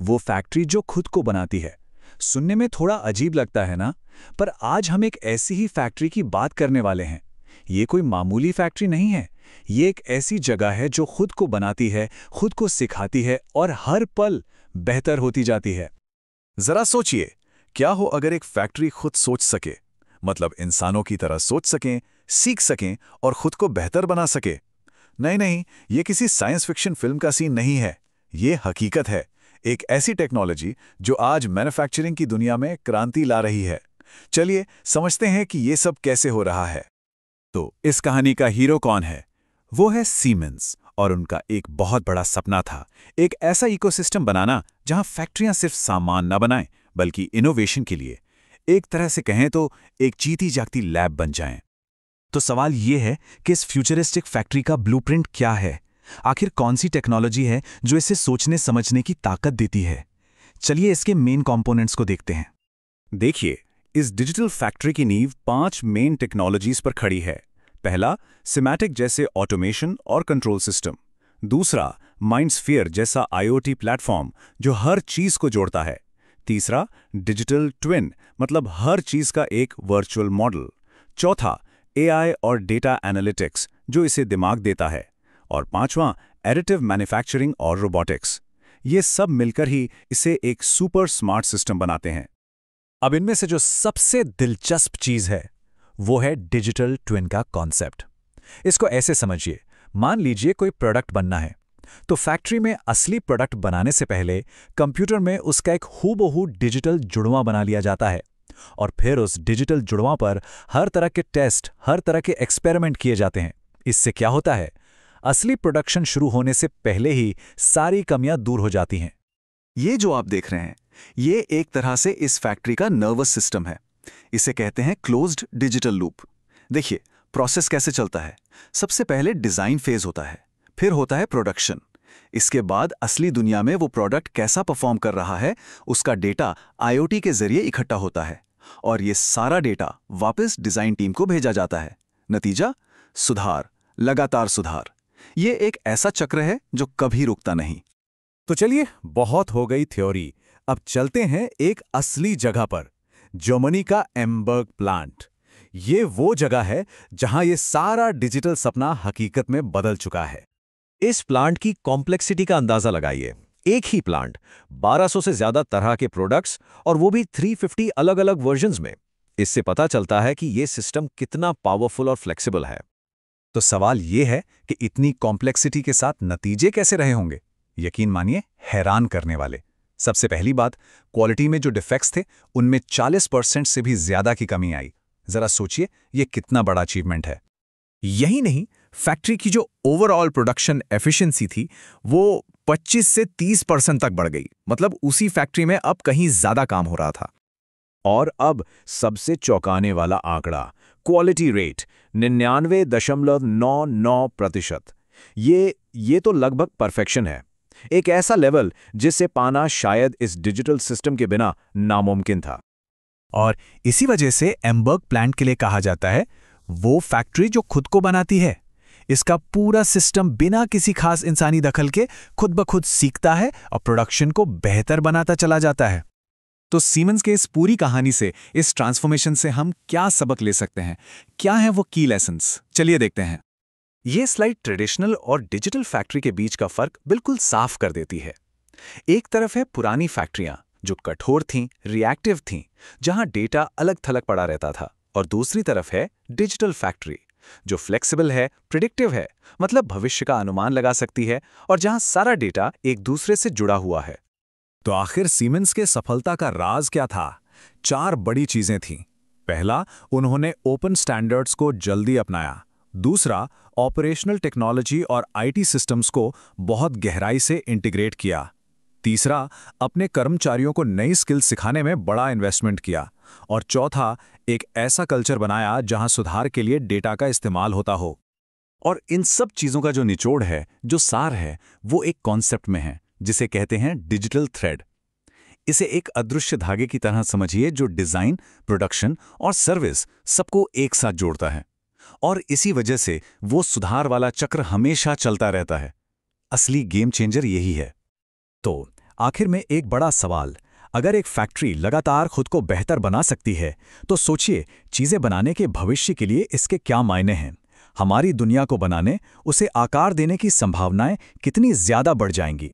वो फैक्ट्री जो खुद को बनाती है। सुनने में थोड़ा अजीब लगता है ना, पर आज हम एक ऐसी ही फैक्ट्री की बात करने वाले हैं। ये कोई मामूली फैक्ट्री नहीं है। ये एक ऐसी जगह है जो खुद को बनाती है, खुद को सिखाती है और हर पल बेहतर होती जाती है। जरा सोचिए, क्या हो अगर एक फैक्ट्री खुद सोच सके, मतलब इंसानों की तरह सोच सकें, सीख सकें और खुद को बेहतर बना सके। नहीं नहीं, ये किसी साइंस फिक्शन फिल्म का सीन नहीं है, ये हकीकत है। एक ऐसी टेक्नोलॉजी जो आज मैन्युफैक्चरिंग की दुनिया में क्रांति ला रही है। चलिए समझते हैं कि ये सब कैसे हो रहा है। तो इस कहानी का हीरो कौन है? वो है सीमेंस, और उनका एक बहुत बड़ा सपना था, एक ऐसा इकोसिस्टम बनाना जहां फैक्ट्रियां सिर्फ सामान न बनाएं बल्कि इनोवेशन के लिए, एक तरह से कहें तो, एक जीती जागती लैब बन जाएं। तो सवाल ये है कि इस फ्यूचरिस्टिक फैक्ट्री का ब्लूप्रिंट क्या है? आखिर कौन सी टेक्नोलॉजी है जो इसे सोचने समझने की ताकत देती है? चलिए इसके मेन कंपोनेंट्स को देखते हैं। देखिए, इस डिजिटल फैक्ट्री की नींव 5 मेन टेक्नोलॉजीज पर खड़ी है। पहला, सिमैटिक जैसे ऑटोमेशन और कंट्रोल सिस्टम। दूसरा, माइंडस्फीयर जैसा आईओटी प्लेटफॉर्म जो हर चीज को जोड़ता है। तीसरा, डिजिटल ट्विन, मतलब हर चीज का एक वर्चुअल मॉडल। चौथा, एआई और डेटा एनालिटिक्स जो इसे दिमाग देता है। और पांचवां, एडिटिव मैन्युफैक्चरिंग और रोबोटिक्स। ये सब मिलकर ही इसे एक सुपर स्मार्ट सिस्टम बनाते हैं। अब इनमें से जो सबसे दिलचस्प चीज है वो है डिजिटल ट्विन का कॉन्सेप्ट। इसको ऐसे समझिए, मान लीजिए कोई प्रोडक्ट बनना है, तो फैक्ट्री में असली प्रोडक्ट बनाने से पहले कंप्यूटर में उसका एक हूबहू डिजिटल जुड़वां बना लिया जाता है, और फिर उस डिजिटल जुड़वां पर हर तरह के टेस्ट, हर तरह के एक्सपेरिमेंट किए जाते हैं। इससे क्या होता है, असली प्रोडक्शन शुरू होने से पहले ही सारी कमियां दूर हो जाती हैं। ये जो आप देख रहे हैं, ये एक तरह से इस फैक्ट्री का नर्वस सिस्टम है। इसे कहते हैं क्लोज्ड डिजिटल लूप। देखिए, प्रोसेस कैसे चलता है। सबसे पहले डिजाइन फेज होता है, फिर होता है प्रोडक्शन। इसके बाद असली दुनिया में वो प्रोडक्ट कैसा परफॉर्म कर रहा है, उसका डेटा आईओटी के जरिए इकट्ठा होता है, और ये सारा डेटा वापस डिजाइन टीम को भेजा जाता है। नतीजा, सुधार, लगातार सुधार। ये एक ऐसा चक्र है जो कभी रुकता नहीं। तो चलिए, बहुत हो गई थ्योरी, अब चलते हैं एक असली जगह पर, जर्मनी का एम्बर्ग प्लांट। ये वो जगह है जहां ये सारा डिजिटल सपना हकीकत में बदल चुका है। इस प्लांट की कॉम्प्लेक्सिटी का अंदाजा लगाइए। एक ही प्लांट, 1200 से ज्यादा तरह के प्रोडक्ट्स, और वो भी 350 अलग अलग वर्जन्स में। इससे पता चलता है कि ये सिस्टम कितना पावरफुल और फ्लेक्सिबल है। तो सवाल ये है कि इतनी कॉम्प्लेक्सिटी के साथ नतीजे कैसे रहे होंगे? यकीन मानिए, हैरान करने वाले। सबसे पहली बात, क्वालिटी में जो डिफेक्ट्स थे उनमें 40% से भी ज्यादा की कमी आई। जरा सोचिए, ये कितना बड़ा अचीवमेंट है। यही नहीं, फैक्ट्री की जो ओवरऑल प्रोडक्शन एफिशिएंसी थी वो 25 से 30% तक बढ़ गई। मतलब उसी फैक्ट्री में अब कहीं ज्यादा काम हो रहा था। और अब सबसे चौंकाने वाला आंकड़ा, क्वालिटी रेट 99.99%। ये तो लगभग परफेक्शन है। एक ऐसा लेवल जिसे पाना शायद इस डिजिटल सिस्टम के बिना नामुमकिन था। और इसी वजह से एम्बर्ग प्लांट के लिए कहा जाता है वो फैक्ट्री जो खुद को बनाती है। इसका पूरा सिस्टम बिना किसी खास इंसानी दखल के खुद ब खुद सीखता है और प्रोडक्शन को बेहतर बनाता चला जाता है। तो सीमेंस के इस पूरी कहानी से, इस ट्रांसफॉर्मेशन से हम क्या सबक ले सकते हैं? क्या हैं वो की लेसन्स? चलिए देखते हैं। ये स्लाइड ट्रेडिशनल और डिजिटल फैक्ट्री के बीच का फर्क बिल्कुल साफ कर देती है। एक तरफ है पुरानी फैक्ट्रियां जो कठोर थीं, रिएक्टिव थीं, जहां डेटा अलग थलग पड़ा रहता था, और दूसरी तरफ है डिजिटल फैक्ट्री जो फ्लेक्सिबल है, प्रिडिक्टिव है, मतलब भविष्य का अनुमान लगा सकती है, और जहां सारा डेटा एक दूसरे से जुड़ा हुआ है। तो आखिर सीमेंस के सफलता का राज क्या था? 4 बड़ी चीजें थीं। पहला, उन्होंने ओपन स्टैंडर्ड्स को जल्दी अपनाया। दूसरा, ऑपरेशनल टेक्नोलॉजी और आईटी सिस्टम्स को बहुत गहराई से इंटीग्रेट किया। तीसरा, अपने कर्मचारियों को नई स्किल्स सिखाने में बड़ा इन्वेस्टमेंट किया। और चौथा, एक ऐसा कल्चर बनाया जहां सुधार के लिए डेटा का इस्तेमाल होता हो। और इन सब चीजों का जो निचोड़ है, जो सार है, वो एक कॉन्सेप्ट में है जिसे कहते हैं डिजिटल थ्रेड। इसे एक अदृश्य धागे की तरह समझिए जो डिजाइन, प्रोडक्शन और सर्विस सबको एक साथ जोड़ता है। और इसी वजह से वो सुधार वाला चक्र हमेशा चलता रहता है। असली गेम चेंजर यही है। तो आखिर में एक बड़ा सवाल, अगर एक फैक्ट्री लगातार खुद को बेहतर बना सकती है, तो सोचिए चीज़ें बनाने के भविष्य के लिए इसके क्या मायने हैं। हमारी दुनिया को बनाने, उसे आकार देने की संभावनाएं कितनी ज़्यादा बढ़ जाएंगी।